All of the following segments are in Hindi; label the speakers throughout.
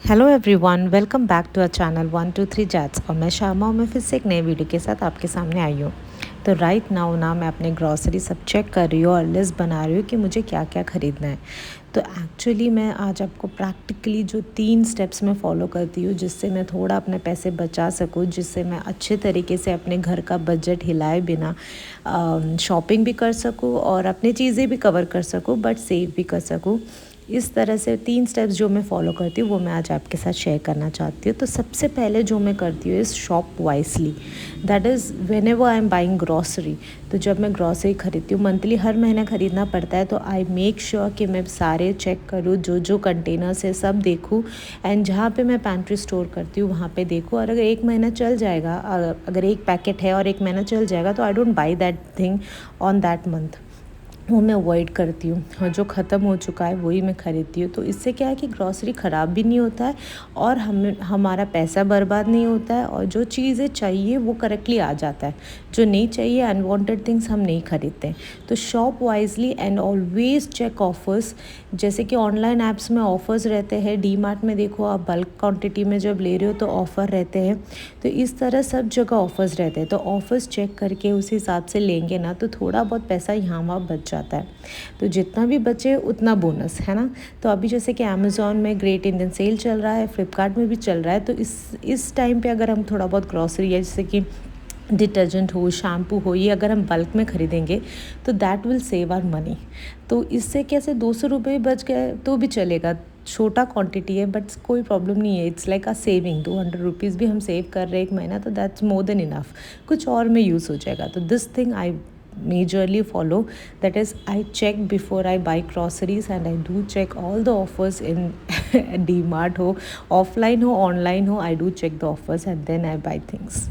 Speaker 1: Hello everyone, welcome back to our channel 123 chats. और मैं शामा और मैं फिर से एक नए वीडियो के साथ आपके सामने आई हूँ। तो राइट नाउ ना मैं अपने ग्रॉसरी सब चेक कर रही हूँ और लिस्ट बना रही हूँ कि मुझे क्या क्या ख़रीदना है। तो एक्चुअली मैं आज आपको प्रैक्टिकली जो 3 स्टेप्स मैं फॉलो करती हूँ जिससे मैं थोड़ा अपने पैसे बचा सकूँ, जिससे मैं अच्छे तरीके से अपने घर का बजट हिलाए बिना शॉपिंग भी कर सकूँ और अपनी चीज़ें भी कवर कर सकूँ बट सेव भी कर सकूँ। इस तरह से 3 स्टेप्स जो मैं फ़ॉलो करती हूँ वो मैं आज आपके साथ शेयर करना चाहती हूँ। तो सबसे पहले जो मैं करती हूँ is shop wisely. That is when ever I am buying grocery. तो जब मैं ग्रॉसरी खरीदती हूँ, मंथली हर महीने ख़रीदना पड़ता है, तो आई मेक श्योर कि मैं सारे चेक करूँ, जो जो कंटेनर्स है सब देखूँ। एंड जहाँ पे मैं पैंट्री स्टोर करती हूँ वहाँ पे देखूँ, और अगर एक महीना चल जाएगा, अगर एक पैकेट है और एक महीना चल जाएगा, तो I don't buy that thing on that month. वो मैं अवॉइड करती हूँ और जो ख़त्म हो चुका है वही मैं ख़रीदती हूँ। तो इससे क्या है कि ग्रॉसरी ख़राब भी नहीं होता है और हमारा पैसा बर्बाद नहीं होता है, और जो चीज़ें चाहिए वो करेक्टली आ जाता है। जो नहीं चाहिए, अनवांटेड थिंग्स हम नहीं खरीदते। तो shop wisely and always check offers. जैसे कि ऑनलाइन ऐप्स में ऑफ़र्स रहते हैं, डी मार्ट में देखो आप बल्क क्वांटिटी में जब ले रहे हो तो ऑफ़र रहते हैं। तो इस तरह सब जगह ऑफ़र्स रहते हैं, तो ऑफ़र्स चेक करके उस हिसाब से लेंगे ना तो थोड़ा बहुत पैसा यहाँ वहाँ बच जाता है। तो जितना भी बचे उतना बोनस है ना। तो अभी जैसे कि अमेज़ॉन में ग्रेट इंडियन सेल चल रहा है, फ्लिपकार्ट में भी चल रहा है। तो इस टाइम पे अगर हम थोड़ा बहुत ग्रॉसरी है, जैसे कि डिटर्जेंट हो, शैम्पू हो, ये अगर हम बल्क में ख़रीदेंगे तो that will save our money. तो इससे कैसे 200 रुपये बच गए तो भी चलेगा। छोटा क्वांटिटी है बट कोई प्रॉब्लम नहीं है। It's like a saving. 200 rupees भी हम सेव कर रहे हैं एक महीना, तो दैट्स मोर देन इनफ। कुछ और में यूज़ हो जाएगा। तो this thing I majorly follow. That is, I check before I buy groceries, and I do check all the offers in DMart ho, offline ho, online ho. I do check the offers and then I buy things.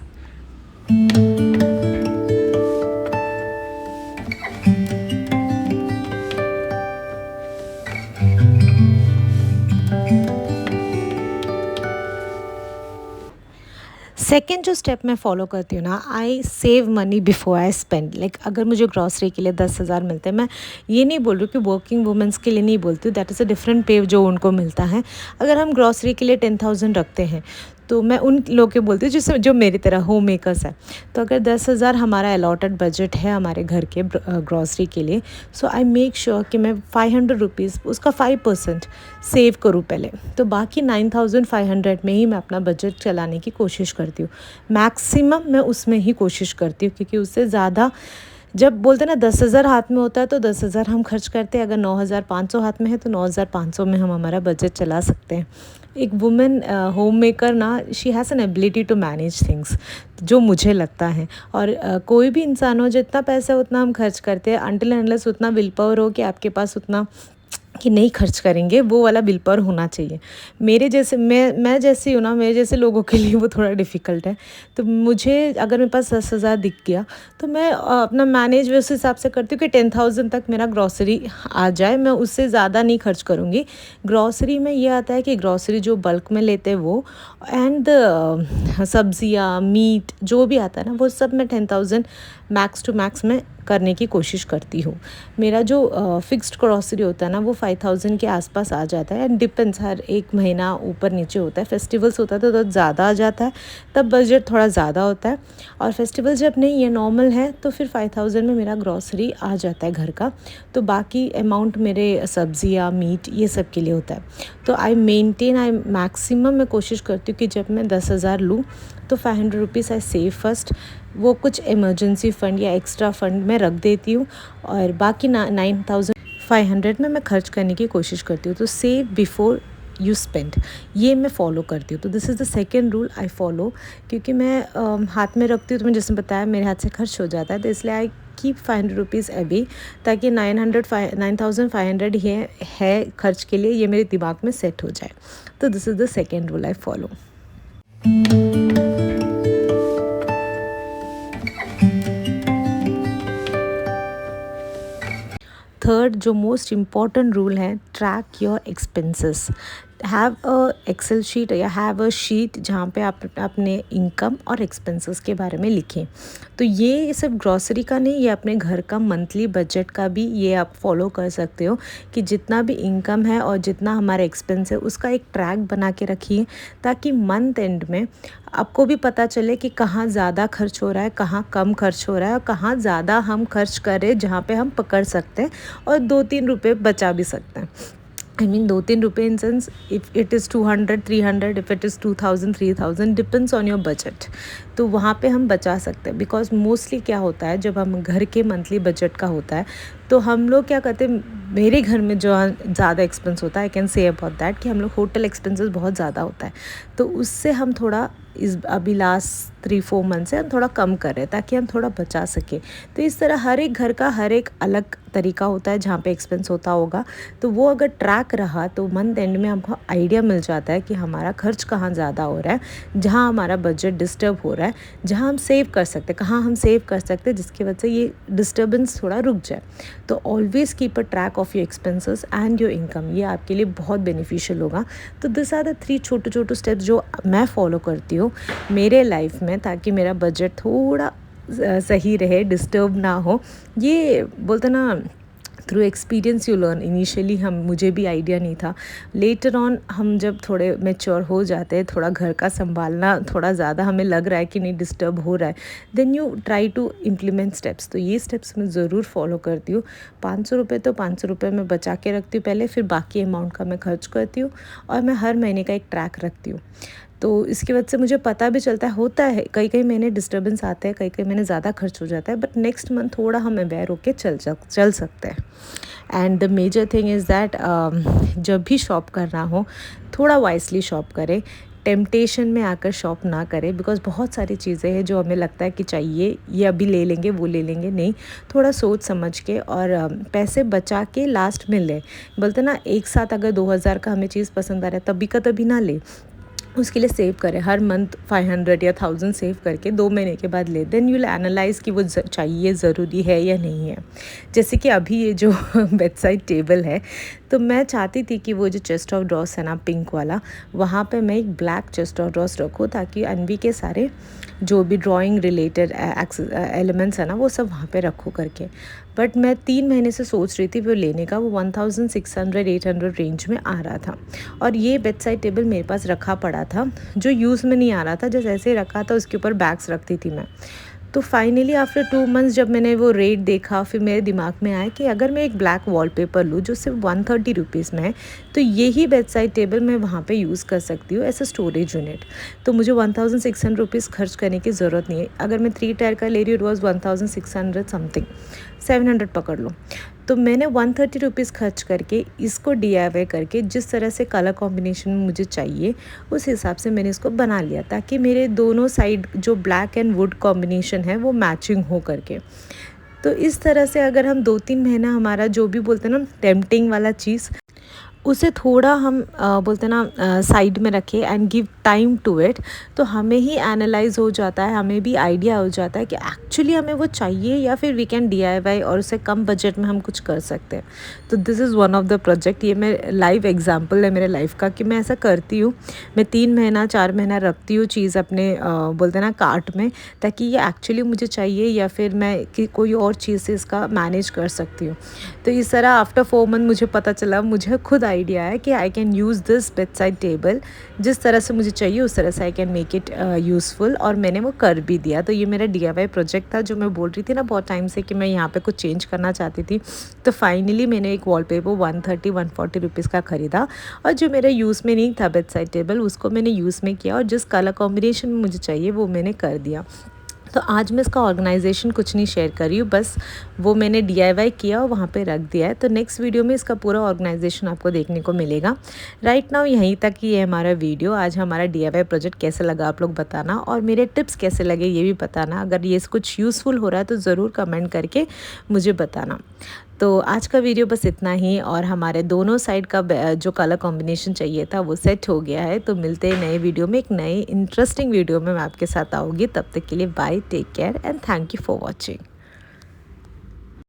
Speaker 1: Second जो स्टेप मैं फॉलो करती हूँ ना, I save money before I spend. Like अगर मुझे ग्रॉसरी के लिए 10,000 मिलते हैं, मैं ये नहीं बोल रही कि वर्किंग वुमेंस के लिए नहीं बोलती हूँ, दैट इज़ अ डिफरेंट पे जो उनको मिलता है। अगर हम ग्रॉसरी के लिए 10,000 रखते हैं तो मैं उन लोगों के बोलती हूँ जिससे जो मेरी तरह होम मेकर्स है। तो अगर 10,000 हमारा अलॉटेड बजट है हमारे घर के ग्रॉसरी के लिए, सो आई मेक श्योर कि मैं 500 रुपीज़ उसका 5% सेव करूँ पहले। तो बाकी 9,500 में ही मैं अपना बजट चलाने की कोशिश करती हूँ। मैक्सिमम मैं उसमें ही कोशिश करती हूँ, क्योंकि उससे ज़्यादा जब बोलते हैं ना 10,000 हाथ में होता है तो 10,000 हम खर्च करते हैं। अगर 9,500 हाथ में है तो 9,500 में हम हमारा बजट चला सकते हैं। एक वुमेन होम मेकर ना, she has an ability to manage things, जो मुझे लगता है। और कोई भी इंसान हो, जितना पैसा उतना हम खर्च करते हैं, अनटिल एंड अनलेस उतना विल पावर हो कि आपके पास उतना कि नहीं खर्च करेंगे, वो वाला विल पावर होना चाहिए। मेरे जैसे मैं जैसी हूँ ना, मेरे जैसे लोगों के लिए वो थोड़ा डिफ़िकल्ट है। तो मुझे अगर मेरे पास 10,000 दिख गया तो मैं अपना मैनेज उस हिसाब से करती हूँ कि 10,000 तक मेरा ग्रॉसरी आ जाए। मैं उससे ज़्यादा नहीं खर्च करूँगी। ग्रॉसरी में ये आता है कि ग्रॉसरी जो बल्क में लेते हैं वो, एंड सब्जियाँ, मीट जो भी आता है ना, वो सब मैं 10,000 मैक्स टू मैक्स में करने की कोशिश करती हूँ। मेरा जो फिक्स्ड ग्रॉसरी होता है ना, वो 5,000 के आसपास आ जाता है। एंड डिपेंड्स, हर एक महीना ऊपर नीचे होता है। फेस्टिवल्स होता है तो ज़्यादा आ जाता है, तब बजट थोड़ा ज़्यादा होता है। और फेस्टिवल जब नहीं है, नॉर्मल है, तो फिर 5,000 में मेरा ग्रॉसरी आ जाता है घर का। तो बाकी अमाउंट मेरे सब्जियाँ, मीट, ये सब के लिए होता है। तो आई मैक्सिमम मैं कोशिश करती हूँ कि जब मैं 10,000 लूँ तो 500 रुपीज़ आई सेव फर्स्ट। वो कुछ इमरजेंसी फ़ंड या एक्स्ट्रा फ़ंड में रख देती हूँ, और बाकी 9,500 में मैं खर्च करने की कोशिश करती हूँ। तो सेव बिफोर यू स्पेंड, ये मैं फ़ॉलो करती हूँ। तो this is the second rule I follow, क्योंकि मैं हाथ में रखती हूँ तो मैं जैसे बताया मेरे हाथ से खर्च हो जाता है, तो इसलिए आई कीप 500 रुपीज़ अभी, ताकि 9,500 है खर्च के लिए, ये मेरे दिमाग में सेट हो जाए। तो this is the second rule I follow. Third जो मोस्ट इम्पॉर्टेंट रूल है, track your expenses. Have a excel sheet या हैव अ शीट जहाँ पे आप अपने इनकम और एक्सपेंसेस के बारे में लिखें। तो ये सिर्फ ग्रॉसरी का नहीं, ये अपने घर का मंथली बजट का भी ये आप फॉलो कर सकते हो कि जितना भी इनकम है और जितना हमारा एक्सपेंस है उसका एक ट्रैक बना के रखिए, ताकि मंथ एंड में आपको भी पता चले कि कहाँ ज़्यादा खर्च हो रहा है, कहाँ कम खर्च हो रहा है और कहाँ ज़्यादा हम खर्च करें जहाँ पे हम पकड़ सकते हैं और 2-3 रुपए बचा भी सकते हैं। आई मीन 2-3 रुपए in sense, if it is 200-300, if it is 2000-3000, depends on your budget. तो वहाँ पे हम बचा सकते हैं, बिकॉज मोस्टली क्या होता है जब हम घर के मंथली बजट का होता है तो हम लोग क्या करते हैं, मेरे घर में जो ज़्यादा एक्सपेंस होता है, I can say about that कि हम लोग होटल एक्सपेंसेस बहुत ज़्यादा होता है, तो उससे हम थोड़ा इस अभी लास्ट 3-4 मंथ से हम थोड़ा कम कर रहे हैं ताकि हम थोड़ा बचा सकें। तो इस तरह हर एक घर का हर एक अलग तरीका होता है जहाँ पे एक्सपेंस होता होगा, तो वो अगर ट्रैक रहा तो मंथ एंड में हमको आइडिया मिल जाता है कि हमारा खर्च कहाँ ज़्यादा हो रहा है, जहाँ हमारा बजट डिस्टर्ब हो रहा है, जहाँ हम सेव कर सकते हैं, कहाँ हम सेव कर सकते हैं जिसकी वजह से ये डिस्टर्बेंस थोड़ा रुक जाए। तो always keep a track of your expenses and your income, ये आपके लिए बहुत बेनिफिशियल होगा। तो दिस आर द 3 छोटे छोटे स्टेप्स जो मैं फॉलो करती हूँ मेरे लाइफ में, ताकि मेरा बजट थोड़ा सही रहे, डिस्टर्ब ना हो। ये बोलते ना, through experience you learn. Initially मुझे भी आइडिया नहीं था, लेटर ऑन हम जब थोड़े मैच्योर हो जाते हैं, थोड़ा घर का संभालना थोड़ा ज़्यादा हमें लग रहा है कि नहीं डिस्टर्ब हो रहा है, then you try to implement steps. तो ये स्टेप्स मैं ज़रूर फॉलो करती हूँ। 500 रुपये तो 500 रुपये मैं बचा के रखती हूँ पहले, फिर बाकी अमाउंट का मैं खर्च करती हूँ और मैं हर महीने का एक ट्रैक रखती हूँ। तो इसकी वजह से मुझे पता भी चलता है, होता है कई कई महीने डिस्टर्बेंस आते हैं, कई कई महीने ज़्यादा खर्च हो जाता है, बट नेक्स्ट मंथ थोड़ा हम अवेयर होकर चल सकते हैं। And the major thing is that जब भी शॉप करना हो थोड़ा वाइसली शॉप करें, टेम्पटेशन में आकर शॉप ना करें, बिकॉज बहुत सारी चीज़ें हैं जो हमें लगता है कि चाहिए, ये अभी ले लेंगे वो ले लेंगे, नहीं, थोड़ा सोच समझ के और पैसे बचा के लास्ट में लें। बोलते ना, एक साथ अगर 2000 का हमें चीज़ पसंद आ रहा है तभी का तभी ना ले, उसके लिए सेव करें। हर मंथ 500 या 1000 सेव करके 2 महीने के बाद ले, देन यू विल एनालाइज़ कि वो चाहिए, ज़रूरी है या नहीं है। जैसे कि अभी ये जो बेड साइड टेबल है, तो मैं चाहती थी कि वो जो चेस्ट ऑफ ड्रॉर्स है ना पिंक वाला, वहाँ पे मैं एक ब्लैक चेस्ट ऑफ ड्रॉर्स रखूँ, ताकि अनवी के सारे जो भी ड्राइंग रिलेटेड एलिमेंट्स है ना वो सब वहाँ पे रखूँ करके। बट मैं 3 महीने से सोच रही थी वो लेने का, वो 1600-800 रेंज में आ रहा था और ये बेड साइड टेबल मेरे पास रखा पड़ा था जो यूज़ में नहीं आ रहा था, जैसे ऐसे ही रखा था, उसके ऊपर बैग्स रखती थी मैं। तो फाइनली आफ्टर 2 मंथ्स जब मैंने वो रेट देखा, फिर मेरे दिमाग में आया कि अगर मैं एक ब्लैक वॉलपेपर लूँ जो सिर्फ 130 रुपीज़ में है, तो यही बेड साइड टेबल मैं वहाँ पे यूज़ कर सकती हूँ एज अ स्टोरेज यूनिट। तो मुझे 1600 रुपीज़ खर्च करने की ज़रूरत नहीं है। अगर मैं 3 टायर का ले रही हूँ, इट वॉज 1600 समथिंग, 700 पकड़ लो। तो मैंने 130 रुपीज़ खर्च करके इसको DIY करके जिस तरह से कलर कॉम्बिनेशन मुझे चाहिए उस हिसाब से मैंने इसको बना लिया, ताकि मेरे दोनों साइड जो ब्लैक एंड वुड कॉम्बिनेशन है वो मैचिंग हो करके। तो इस तरह से अगर हम 2-3 महीना हमारा जो भी बोलते हैं ना टेम्पटिंग वाला चीज़, उसे थोड़ा हम बोलते हैं ना साइड में रखें and give time to it, तो हमें ही एनालाइज हो जाता है, हमें भी आइडिया हो जाता है कि एक्चुअली हमें वो चाहिए या फिर वी कैन DIY और उससे कम बजट में हम कुछ कर सकते हैं। तो this is one of the project, ये मैं लाइव एग्जांपल है मेरे लाइफ का कि मैं ऐसा करती हूँ। मैं 3 महीना 4 महीना रखती हूँ चीज़ अपने बोलते हैं ना कार्ट में, ताकि ये एक्चुअली मुझे चाहिए या फिर मैं कोई और चीज़ से इसका मैनेज कर सकती हूँ। तो इस तरह आफ्टर 4 मंथ मुझे पता चला, मुझे खुद आइडिया है कि I can use this bed side table जिस तरह से मुझे चाहिए उस तरह से I can make it useful, और मैंने वो कर भी दिया। तो ये मेरा DIY प्रोजेक्ट था जो मैं बोल रही थी ना बहुत टाइम से कि मैं यहाँ पे कुछ चेंज करना चाहती थी। तो फाइनली मैंने एक वॉलपेपर 130-140 रुपीज़ का ख़रीदा, और जो मेरे यूज़ में नहीं था बेड साइड टेबल उसको मैंने यूज़ में किया, और जिस कलर कॉम्बिनेशन में मुझे चाहिए वो मैंने कर दिया। तो आज मैं इसका ऑर्गेनाइजेशन कुछ नहीं शेयर कर रही हूँ, बस वो मैंने DIY किया और वहाँ पे रख दिया है। तो नेक्स्ट वीडियो में इसका पूरा ऑर्गेनाइजेशन आपको देखने को मिलेगा। राइट नाउ यहीं तक ही है हमारा वीडियो। आज हमारा DIY प्रोजेक्ट कैसा लगा आप लोग बताना, और मेरे टिप्स कैसे लगे ये भी बताना। अगर ये कुछ यूज़फुल हो रहा है तो ज़रूर कमेंट करके मुझे बताना। तो आज का वीडियो बस इतना ही, और हमारे दोनों साइड का जो कलर कॉम्बिनेशन चाहिए था वो सेट हो गया है। तो मिलते हैं नए वीडियो में, एक नए इंटरेस्टिंग वीडियो में मैं आपके साथ आऊँगी। तब तक के लिए bye, take care and thank you for watching.